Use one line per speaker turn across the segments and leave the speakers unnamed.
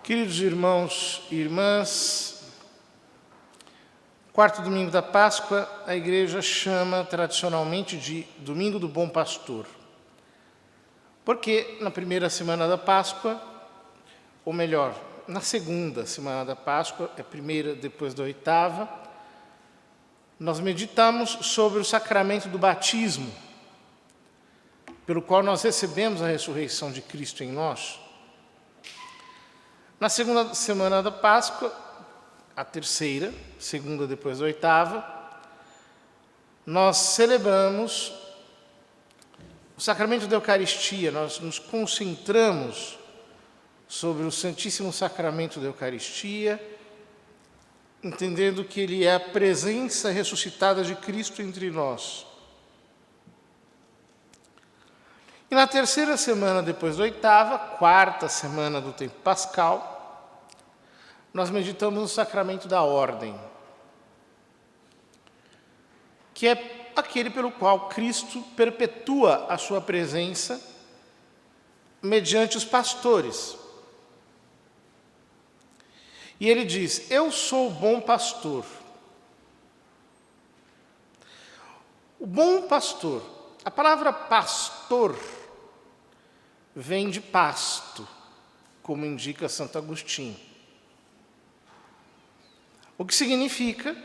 Queridos irmãos e irmãs, quarto domingo da Páscoa, a igreja chama tradicionalmente de Domingo do Bom Pastor. Porque na primeira semana da Páscoa, ou melhor, na segunda semana da Páscoa, é a primeira depois da oitava, nós meditamos sobre o sacramento do batismo, pelo qual nós recebemos a ressurreição de Cristo em nós. Na segunda semana da Páscoa, a terceira, segunda depois da oitava, nós celebramos o sacramento da Eucaristia, nós nos concentramos sobre o Santíssimo Sacramento da Eucaristia, entendendo que ele é a presença ressuscitada de Cristo entre nós. E na terceira semana depois da oitava, quarta semana do tempo pascal, nós meditamos no sacramento da ordem, que é aquele pelo qual Cristo perpetua a sua presença mediante os pastores. E ele diz: eu sou o bom pastor. O bom pastor, a palavra pastor vem de pasto, como indica Santo Agostinho. O que significa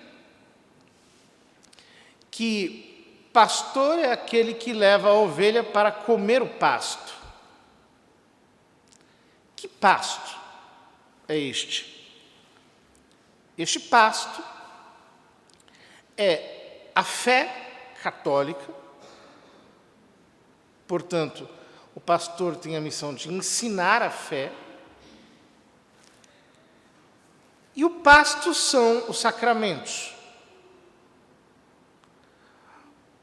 que pastor é aquele que leva a ovelha para comer o pasto. Que pasto é este? Este pasto é a fé católica. Portanto, o pastor tem a missão de ensinar a fé. E o pasto são os sacramentos.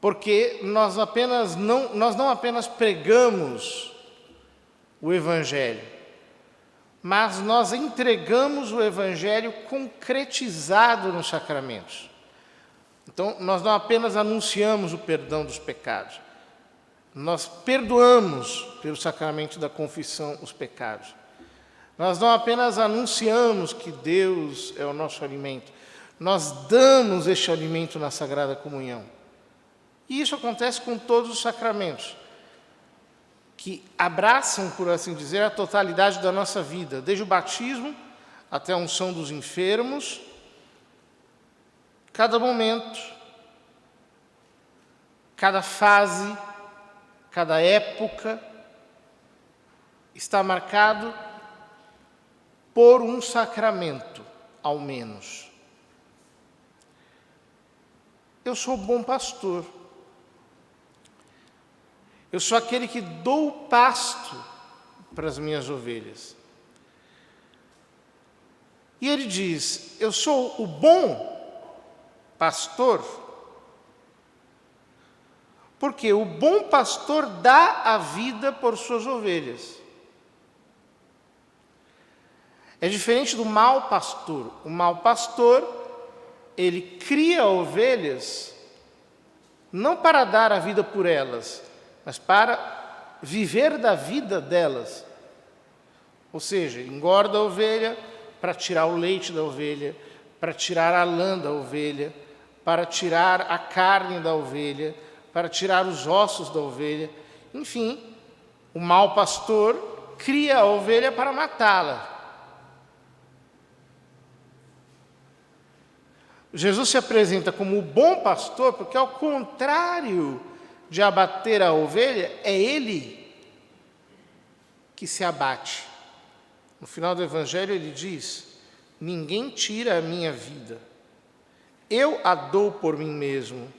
Porque nós não apenas pregamos o Evangelho, mas nós entregamos o Evangelho concretizado nos sacramentos. Então, nós não apenas anunciamos o perdão dos pecados, nós perdoamos pelo sacramento da confissão os pecados. Nós não apenas anunciamos que Deus é o nosso alimento, nós damos este alimento na Sagrada Comunhão. E isso acontece com todos os sacramentos, que abraçam, por assim dizer, a totalidade da nossa vida, desde o batismo até a unção dos enfermos. Cada momento, cada fase, cada época está marcado por um sacramento, ao menos. Eu sou o bom pastor. Eu sou aquele que dou o pasto para as minhas ovelhas. E ele diz: eu sou o bom pastor, porque o bom pastor dá a vida por suas ovelhas. É diferente do mau pastor. O mau pastor, ele cria ovelhas não para dar a vida por elas, mas para viver da vida delas. Ou seja, engorda a ovelha para tirar o leite da ovelha, para tirar a lã da ovelha, para tirar a carne da ovelha, para tirar os ossos da ovelha. Enfim, o mau pastor cria a ovelha para matá-la. Jesus se apresenta como o bom pastor porque, ao contrário de abater a ovelha, é ele que se abate. No final do Evangelho ele diz: ninguém tira a minha vida, eu a dou por mim mesmo.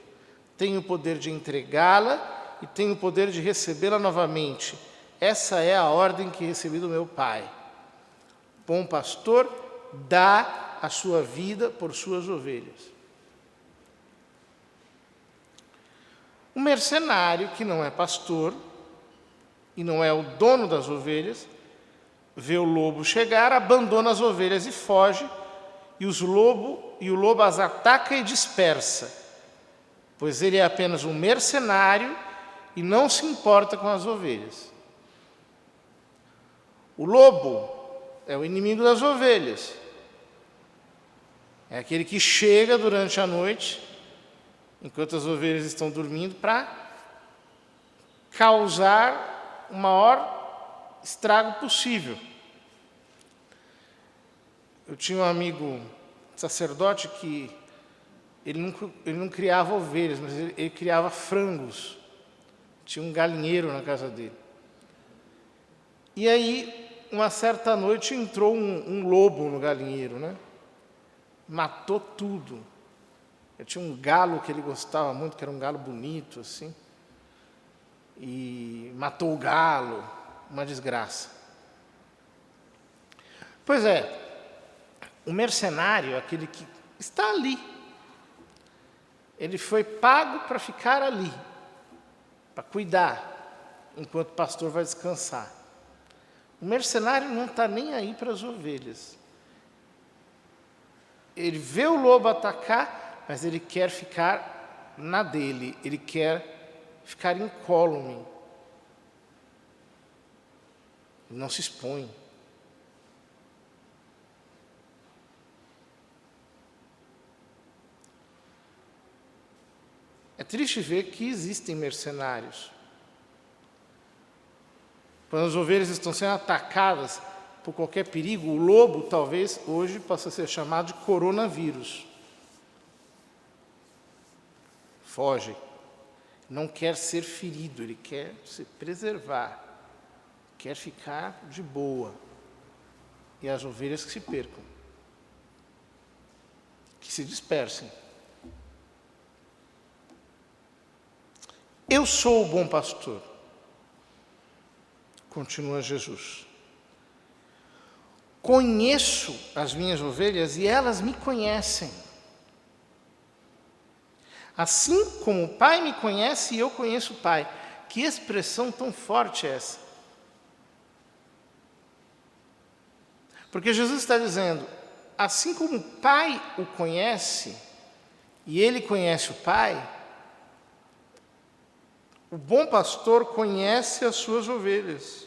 Tenho o poder de entregá-la e tenho o poder de recebê-la novamente. Essa é a ordem que recebi do meu Pai. O bom pastor dá a sua vida por suas ovelhas. O mercenário, que não é pastor e não é o dono das ovelhas, vê o lobo chegar, abandona as ovelhas e foge, e o lobo as ataca e dispersa, pois ele é apenas um mercenário e não se importa com as ovelhas. O lobo é o inimigo das ovelhas. É aquele que chega durante a noite, enquanto as ovelhas estão dormindo, para causar o maior estrago possível. Eu tinha um amigo sacerdote que ele não criava ovelhas, mas ele criava frangos. Tinha um galinheiro na casa dele. E aí, uma certa noite, entrou um lobo no galinheiro, né? Matou tudo. Eu tinha um galo que ele gostava muito, que era um galo bonito, assim. E matou o galo, uma desgraça. Pois é, o mercenário, aquele que está ali, ele foi pago para ficar ali, para cuidar, enquanto o pastor vai descansar. O mercenário não está nem aí para as ovelhas. Ele vê o lobo atacar, mas ele quer ficar na dele, ele quer ficar incólume. Ele não se expõe. É triste ver que existem mercenários. Quando as ovelhas estão sendo atacadas por qualquer perigo, o lobo talvez hoje possa ser chamado de coronavírus. Foge. Não quer ser ferido, ele quer se preservar. Quer ficar de boa. E as ovelhas que se percam. Que se dispersem. Eu sou o bom pastor, continua Jesus. Conheço as minhas ovelhas e elas me conhecem. Assim como o Pai me conhece e eu conheço o Pai. Que expressão tão forte é essa? Porque Jesus está dizendo, assim como o Pai o conhece e ele conhece o Pai, o bom pastor conhece as suas ovelhas.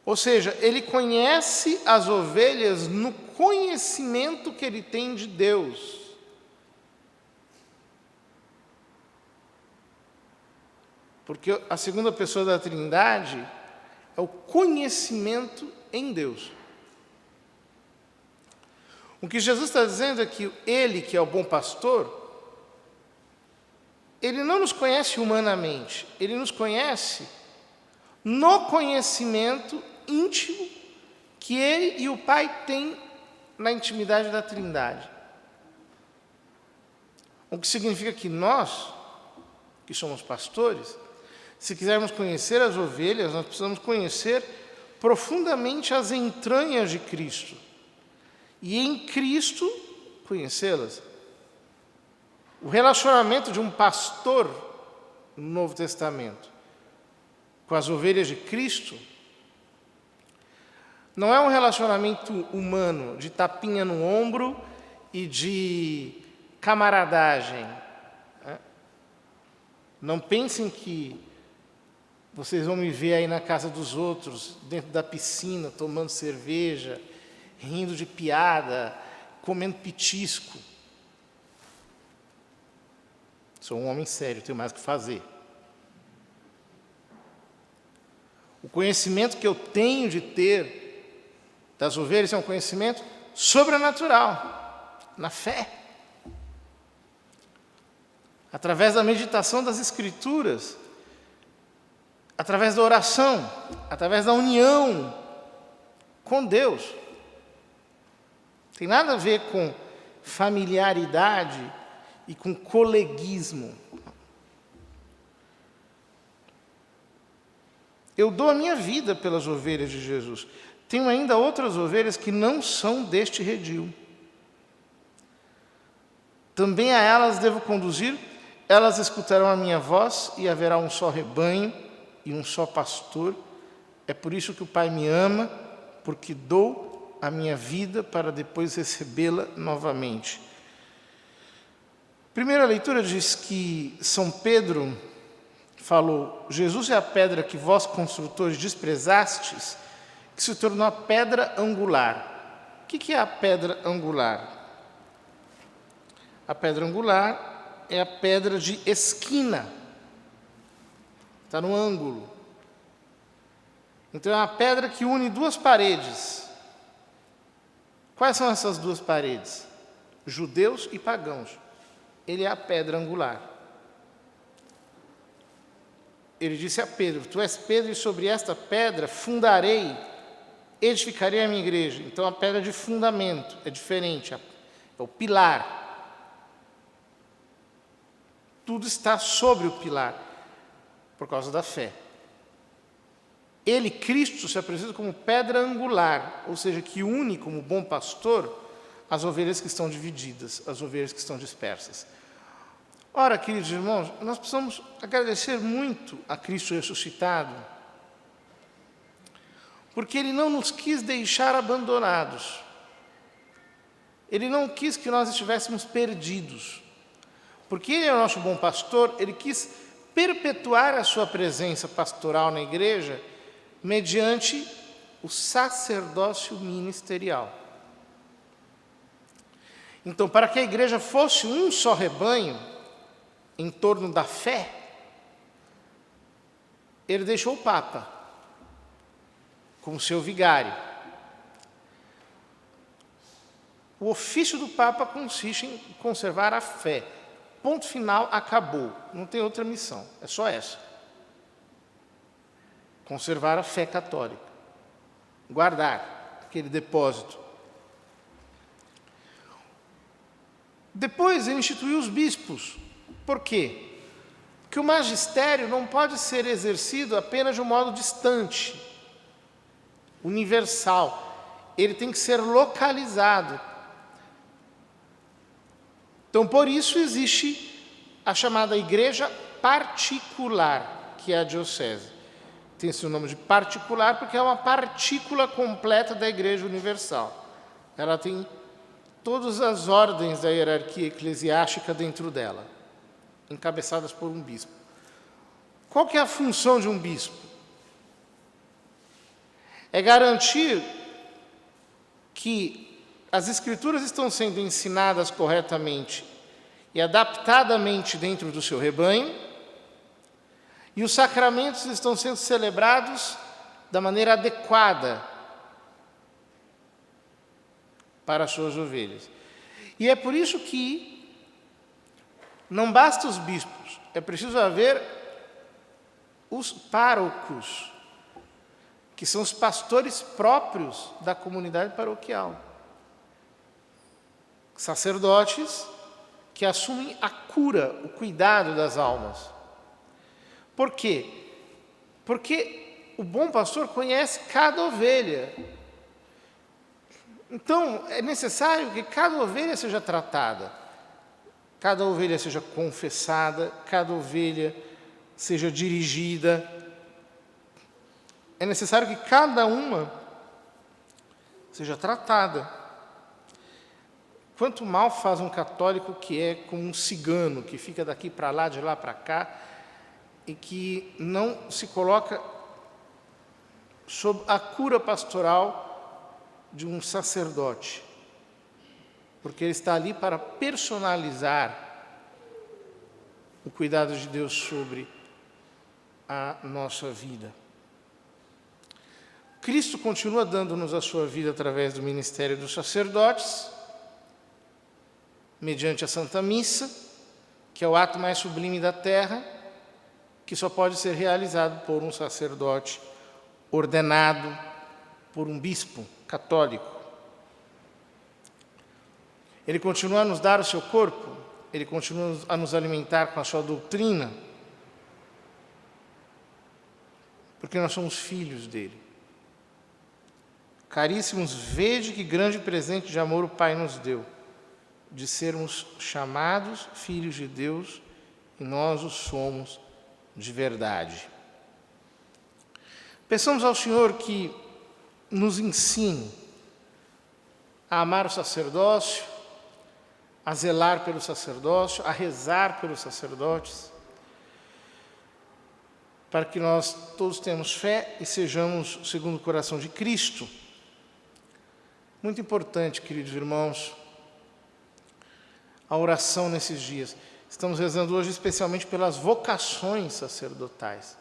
Ou seja, ele conhece as ovelhas no conhecimento que ele tem de Deus. Porque a segunda pessoa da Trindade é o conhecimento em Deus. O que Jesus está dizendo é que ele, que é o bom pastor, ele não nos conhece humanamente, ele nos conhece no conhecimento íntimo que ele e o Pai têm na intimidade da Trindade. O que significa que nós, que somos pastores, se quisermos conhecer as ovelhas, nós precisamos conhecer profundamente as entranhas de Cristo. E em Cristo, conhecê-las. O relacionamento de um pastor no Novo Testamento com as ovelhas de Cristo não é um relacionamento humano de tapinha no ombro e de camaradagem. Não pensem que vocês vão me ver aí na casa dos outros, dentro da piscina, tomando cerveja, rindo de piada, comendo petisco. Sou um homem sério, tenho mais o que fazer. O conhecimento que eu tenho de ter das ovelhas é um conhecimento sobrenatural, na fé. Através da meditação das Escrituras, através da oração, através da união com Deus. Tem nada a ver com familiaridade e com coleguismo. Eu dou a minha vida pelas ovelhas de Jesus. Tenho ainda outras ovelhas que não são deste redil. Também a elas devo conduzir, elas escutarão a minha voz e haverá um só rebanho e um só pastor. É por isso que o Pai me ama, porque dou a minha vida para depois recebê-la novamente. Primeira leitura diz que São Pedro falou: Jesus é a pedra que vós, construtores, desprezastes, que se tornou a pedra angular. O que é a pedra angular? A pedra angular é a pedra de esquina. Está no ângulo. Então é uma pedra que une duas paredes. Quais são essas duas paredes? Judeus e pagãos. Ele é a pedra angular. Ele disse a Pedro: tu és Pedro, e sobre esta pedra fundarei, edificarei a minha igreja. Então a pedra de fundamento é diferente, é o pilar. Tudo está sobre o pilar, por causa da fé. Ele, Cristo, se apresenta como pedra angular, ou seja, que une como bom pastor as ovelhas que estão divididas, as ovelhas que estão dispersas. Ora, queridos irmãos, nós precisamos agradecer muito a Cristo ressuscitado, porque Ele não nos quis deixar abandonados. Ele não quis que nós estivéssemos perdidos. Porque Ele é o nosso bom pastor, Ele quis perpetuar a sua presença pastoral na igreja mediante o sacerdócio ministerial. Então, para que a igreja fosse um só rebanho, em torno da fé, Ele deixou o Papa como seu vigário. O ofício do Papa consiste em conservar a fé. Ponto final, acabou. Não tem outra missão, é só essa. Conservar a fé católica. Guardar aquele depósito. Depois ele instituiu os bispos. Por quê? Porque o magistério não pode ser exercido apenas de um modo distante, universal. Ele tem que ser localizado. Então, por isso existe a chamada igreja particular, que é a diocese. Tem esse nome de particular porque é uma partícula completa da igreja universal. Ela tem todas as ordens da hierarquia eclesiástica dentro dela, encabeçadas por um bispo. Qual que é a função de um bispo? É garantir que as escrituras estão sendo ensinadas corretamente e adaptadamente dentro do seu rebanho, e os sacramentos estão sendo celebrados da maneira adequada para as suas ovelhas. E é por isso que não basta os bispos, é preciso haver os párocos, que são os pastores próprios da comunidade paroquial. Sacerdotes que assumem a cura, o cuidado das almas. Por quê? Porque o bom pastor conhece cada ovelha. Então, é necessário que cada ovelha seja tratada, cada ovelha seja confessada, cada ovelha seja dirigida. É necessário que cada uma seja tratada. Quanto mal faz um católico que é como um cigano, que fica daqui para lá, de lá para cá, e que não se coloca sob a cura pastoral de um sacerdote, porque ele está ali para personalizar o cuidado de Deus sobre a nossa vida. Cristo continua dando-nos a sua vida através do ministério dos sacerdotes, mediante a Santa Missa, que é o ato mais sublime da terra, que só pode ser realizado por um sacerdote ordenado por um bispo católico. Ele continua a nos dar o seu corpo, ele continua a nos alimentar com a sua doutrina, porque nós somos filhos dele. Caríssimos, vede que grande presente de amor o Pai nos deu, de sermos chamados filhos de Deus, e nós o somos de verdade. Peçamos ao Senhor que nos ensine a amar o sacerdócio, a zelar pelo sacerdócio, a rezar pelos sacerdotes, para que nós todos tenhamos fé e sejamos segundo o coração de Cristo. Muito importante, queridos irmãos, a oração nesses dias. Estamos rezando hoje especialmente pelas vocações sacerdotais.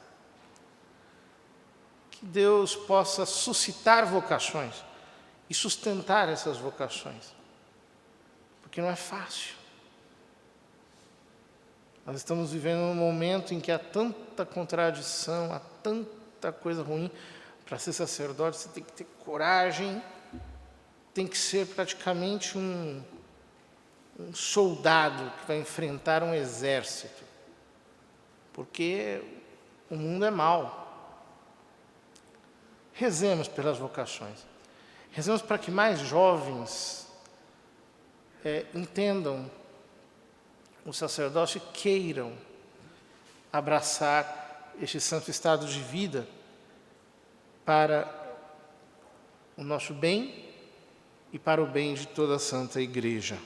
Que Deus possa suscitar vocações e sustentar essas vocações, porque não é fácil. Nós estamos vivendo um momento em que há tanta contradição, há tanta coisa ruim. Para ser sacerdote, você tem que ter coragem, tem que ser praticamente um soldado que vai enfrentar um exército, porque o mundo é mau. Rezemos pelas vocações. Rezemos para que mais jovens entendam o sacerdócio e queiram abraçar este santo estado de vida para o nosso bem e para o bem de toda a Santa Igreja.